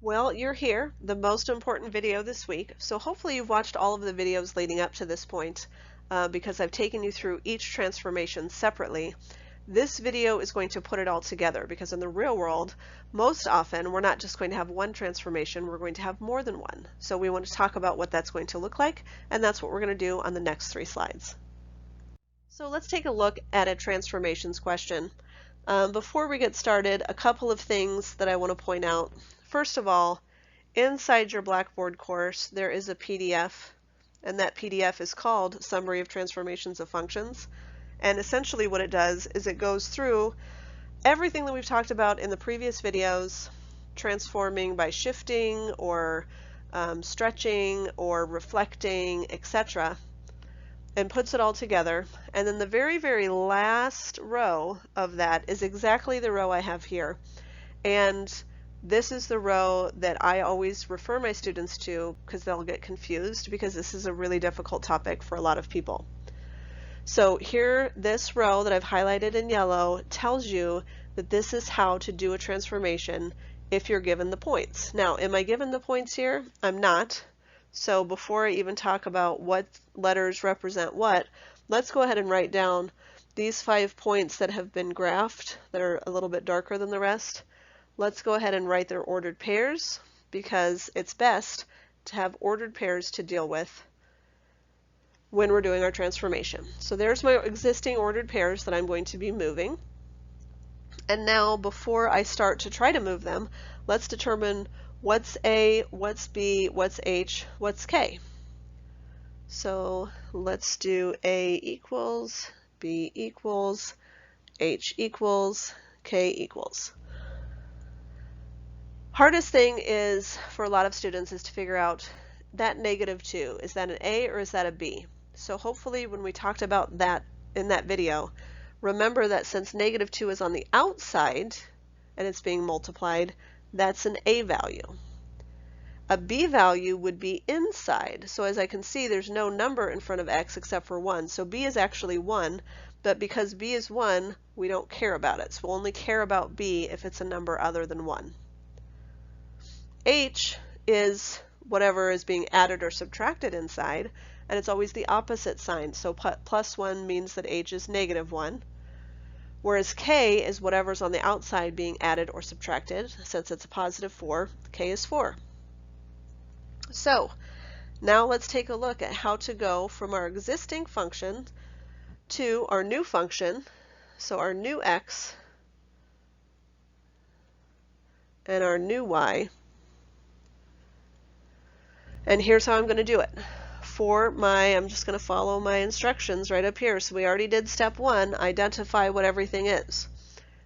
Well, you're here, the most important video this week. So hopefully you've watched all of the videos leading up to this point because I've taken you through each transformation separately. This video is going to put it all together because in the real world, most often we're not just going to have one transformation, we're going to have more than one. So we want to talk about what that's going to look like, and that's what we're going to do on the next 3 slides. So let's take a look at a transformations question. Before we get started, a couple of things that I want to point out. First of all, inside your Blackboard course, there is a PDF, and that PDF is called Summary of Transformations of Functions. And essentially what it does is it goes through everything that we've talked about in the previous videos, transforming by shifting or stretching or reflecting, etc., and puts it all together. And then the very, very last row of that is exactly the row I have here. And this is the row that I always refer my students to because they'll get confused because this is a really difficult topic for a lot of people. So here, this row that I've highlighted in yellow tells you that this is how to do a transformation if you're given the points. Now, am I given the points here? I'm not. So before I even talk about what letters represent what, let's go ahead and write down these 5 points that have been graphed that are a little bit darker than the rest. Let's go ahead and write their ordered pairs because it's best to have ordered pairs to deal with when we're doing our transformation. So there's my existing ordered pairs that I'm going to be moving. And now before I start to try to move them, let's determine what's A, what's B, what's H, what's K. So let's do A equals, B equals, H equals, K equals. Hardest thing is for a lot of students is to figure out that -2. Is that an A or is that a B? So hopefully when we talked about that in that video, remember that since -2 is on the outside and it's being multiplied, that's an A value. A B value would be inside. So as I can see, there's no number in front of X except for 1. So B is actually 1, but because B is 1, we don't care about it. So we'll only care about B if it's a number other than 1. H is whatever is being added or subtracted inside, and it's always the opposite sign. So +1 means that H is -1, whereas K is whatever's on the outside being added or subtracted. Since it's a +4, K is 4. So now let's take a look at how to go from our existing function to our new function, so our new X and our new Y. And here's how I'm going to do it. I'm just going to follow my instructions right up here. So we already did step 1, identify what everything is.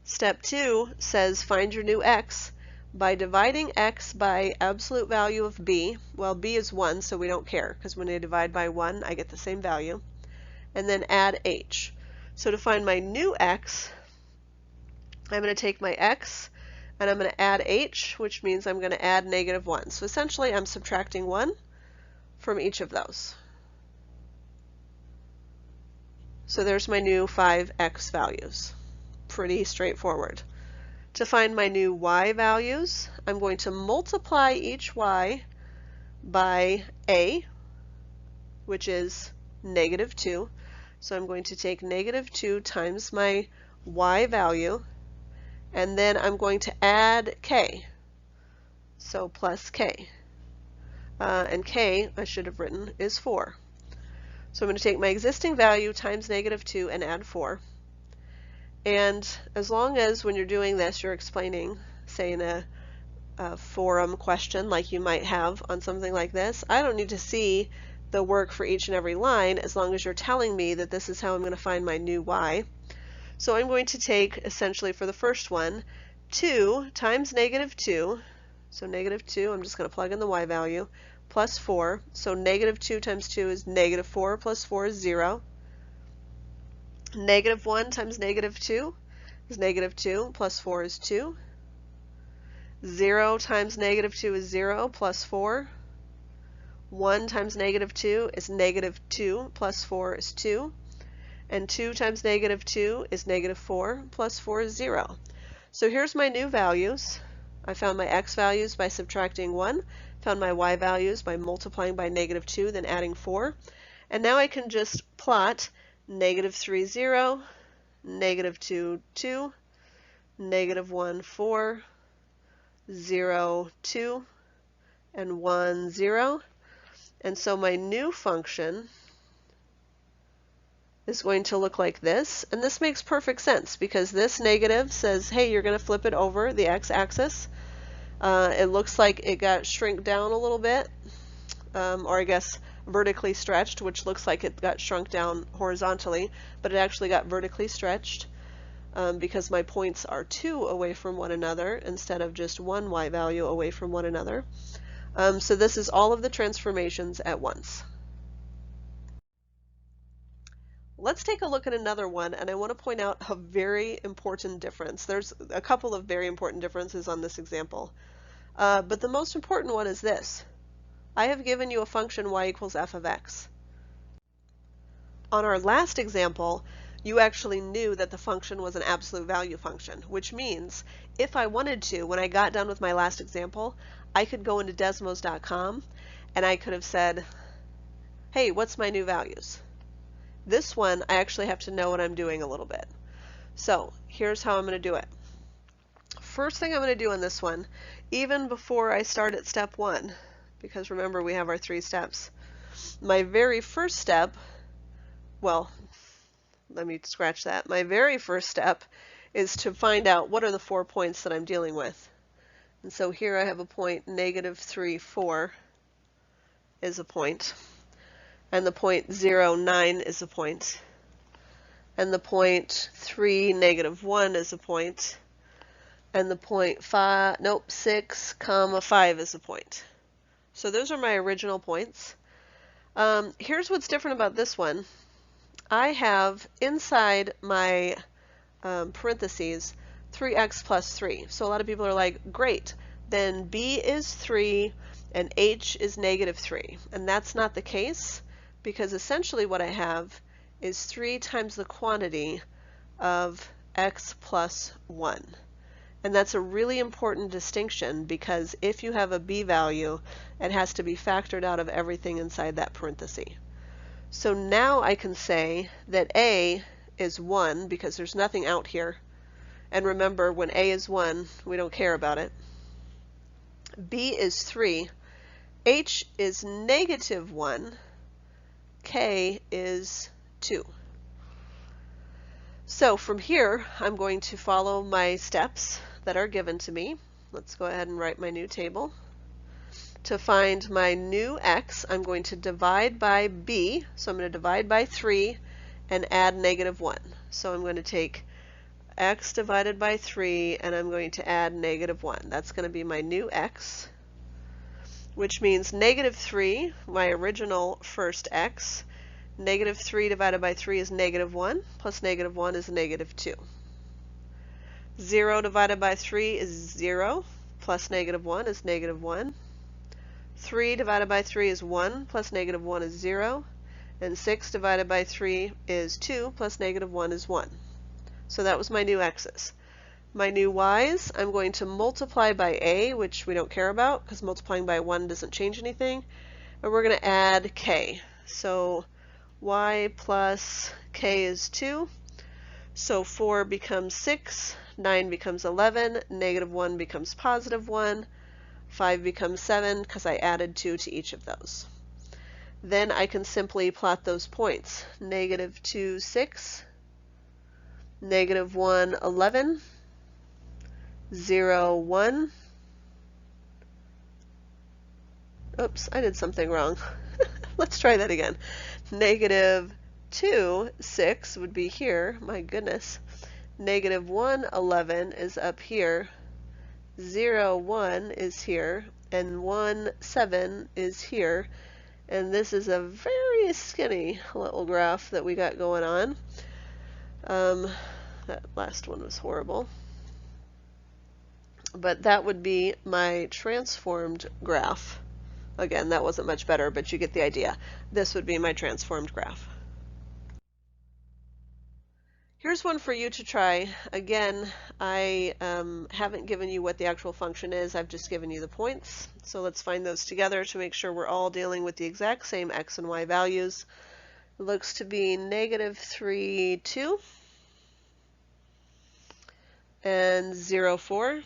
Step 2 says find your new X by dividing X by absolute value of B. Well, B is 1, so we don't care because when I divide by 1, I get the same value. And then add H. So to find my new X, I'm going to take my X and I'm going to add H, which means I'm going to add -1. So essentially I'm subtracting 1 from each of those. So there's my new 5X values. Pretty straightforward. To find my new Y values, I'm going to multiply each Y by A, which is -2. So I'm going to take -2 times my Y value, and then I'm going to add K, so plus K. And K, I should have written, is 4. So I'm going to take my existing value times -2 and add 4. And as long as when you're doing this, you're explaining, say in a forum question like you might have on something like this, I don't need to see the work for each and every line as long as you're telling me that this is how I'm going to find my new Y. So I'm going to take, essentially for the first one, 2 times -2, so -2, I'm just going to plug in the Y value, plus 4, so -2 times 2 is -4, plus 4 is 0. -1 times -2 is -2, plus 4 is 2. 0 times -2 is 0, plus 4. 1 times -2 is -2, plus 4 is 2. And 2 times -2 is -4, plus 4 is 0. So here's my new values. I found my x values by subtracting 1, found my y values by multiplying by -2, then adding 4. And now I can just plot -3, 0, -2, 2, -1, 4, 0, 2, and 1, 0. And so my new function is going to look like this. And this makes perfect sense because this negative says, hey, you're going to flip it over the x-axis. It looks like it got shrunk down a little bit, or I guess vertically stretched, which looks like it got shrunk down horizontally, but it actually got vertically stretched because my points are 2 away from one another instead of just one y value away from one another. So this is all of the transformations at once. Let's take a look at another one, and I want to point out a very important difference. There's a couple of very important differences on this example, but the most important one is this. I have given you a function y equals f of x. On our last example, you actually knew that the function was an absolute value function, which means if I wanted to, when I got done with my last example, I could go into Desmos.com and I could have said, hey, what's my new values? This one, I actually have to know what I'm doing a little bit. So here's how I'm going to do it. First thing I'm going to do on this one, even before I start at step 1, because remember we have our 3 steps, my very first step, well, let me scratch that. My very first step is to find out what are the 4 points that I'm dealing with. And so here I have a point, -3, 4 is a point. And the point 0, 9 is a point. And the point 3, -1 is a point. And the point 6, 5 is a point. So those are my original points. Here's what's different about this one. I have inside my parentheses 3x plus 3. So a lot of people are like, great, then b is 3 and h is -3. And that's not the case, because essentially what I have is 3 times the quantity of x plus 1. And that's a really important distinction, because if you have a b value, it has to be factored out of everything inside that parenthesis. So now I can say that a is 1 because there's nothing out here. And remember, when a is 1, we don't care about it. b is 3. h is -1. k is 2. So from here, I'm going to follow my steps that are given to me. Let's go ahead and write my new table. To find my new x, I'm going to divide by b. So I'm going to divide by 3 and add -1. So I'm going to take x divided by 3 and I'm going to add -1. That's going to be my new x, which means -3, my original first x. -3 divided by 3 is -1, plus -1 is -2. 0 divided by 3 is 0, plus -1 is -1. 3 divided by 3 is 1, plus -1 is 0. And 6 divided by 3 is 2, plus -1 is 1. So that was my new x's. My new y's, I'm going to multiply by a, which we don't care about because multiplying by 1 doesn't change anything. And we're going to add k. So y plus k is 2. So 4 becomes 6, 9 becomes 11, -1 becomes +1, 5 becomes 7 because I added 2 to each of those. Then I can simply plot those points. -2, 6, -1, 11, 0, 1. Oops, I did something wrong. Let's try that again. -2, 6 would be here. My goodness. -1, 11 is up here. 0, 1 is here. And 1, 7 is here. And this is a very skinny little graph that we got going on. That last one was horrible. But that would be my transformed graph. Again, that wasn't much better, but you get the idea. This would be my transformed graph. Here's one for you to try. Again, I haven't given you what the actual function is, I've just given you the points. So let's find those together to make sure we're all dealing with the exact same x and y values. It looks to be -3, 2, and 0, 4,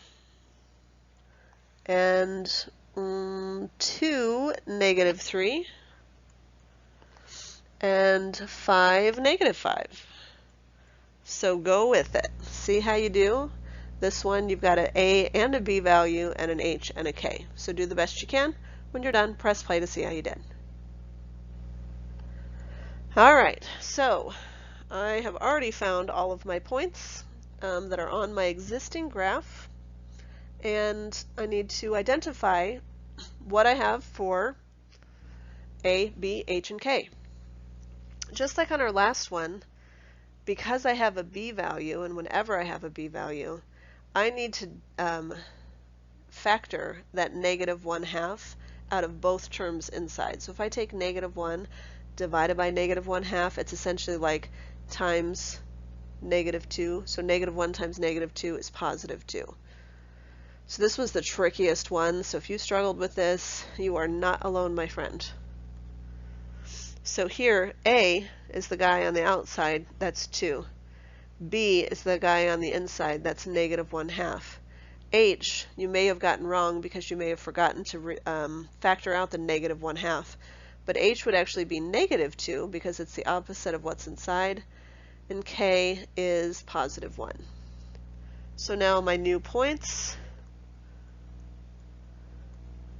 and 2, -3, and 5, -5. So go with it. See how you do? This one, you've got an A and a B value and an H and a K. So do the best you can. When you're done, press play to see how you did. All right, so I have already found all of my points that are on my existing graph, and I need to identify what I have for A, B, H, and K. Just like on our last one, because I have a B value, and whenever I have a B value, I need to factor that -1/2 out of both terms inside. So if I take -1 divided by -1/2, it's essentially like times -2. So -1 times -2 is +2. So this was the trickiest one. So if you struggled with this, you are not alone, my friend. So here, A is the guy on the outside, that's 2. B is the guy on the inside, that's -1/2. H, you may have gotten wrong because you may have forgotten to factor out the -1/2. But H would actually be -2 because it's the opposite of what's inside. And K is +1. So now my new points,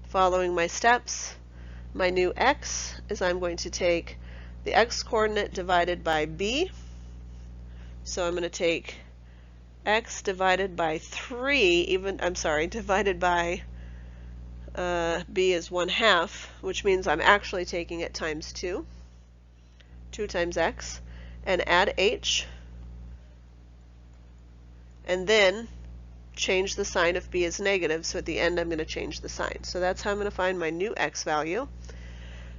following my steps, my new x is I'm going to take the x-coordinate divided by b. So I'm going to take x divided by 3, divided by b is 1/2, which means I'm actually taking it times 2. 2 times x, and add h, and then change the sign if b is negative, so at the end I'm going to change the sign. So that's how I'm going to find my new x value.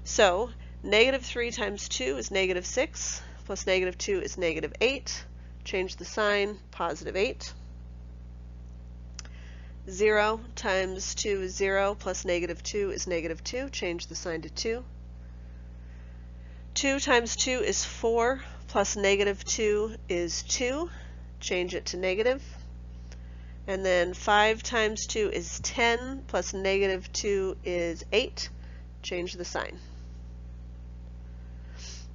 So -3 times 2 is -6, plus -2 is -8. Change the sign, +8. 0 times 2 is 0, plus -2 is -2. Change the sign to 2. 2 times 2 is 4, plus -2 is 2. Change it to negative. And then 5 times 2 is 10, plus -2 is 8. Change the sign.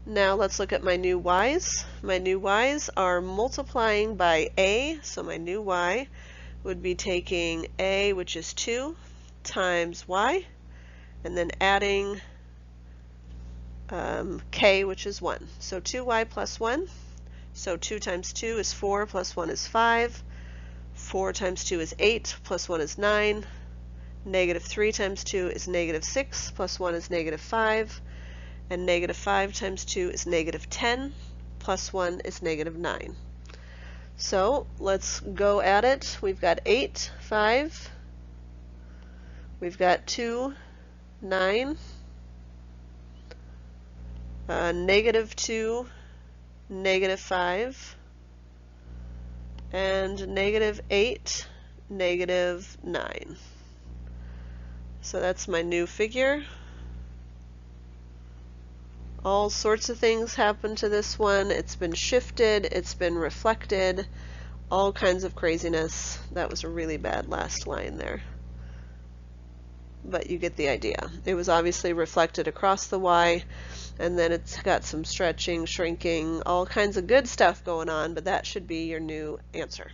Now let's look at my new y's. My new y's are multiplying by a, so my new y would be taking a, which is 2, times y, and then adding k, which is 1. So 2y plus 1. So 2 times 2 is 4, plus 1 is 5. 4 times 2 is 8, plus 1 is 9. -3 times 2 is -6, plus 1 is -5. And -5 times 2 is -10, plus 1 is -9. So let's go at it. We've got 8, 5. We've got 2, 9. -2, -5. And -8, -9. So that's my new figure. All sorts of things happen to this one. It's been shifted, it's been reflected, all kinds of craziness. That was a really bad last line there. But you get the idea. It was obviously reflected across the y, and then it's got some stretching, shrinking, all kinds of good stuff going on, but that should be your new answer.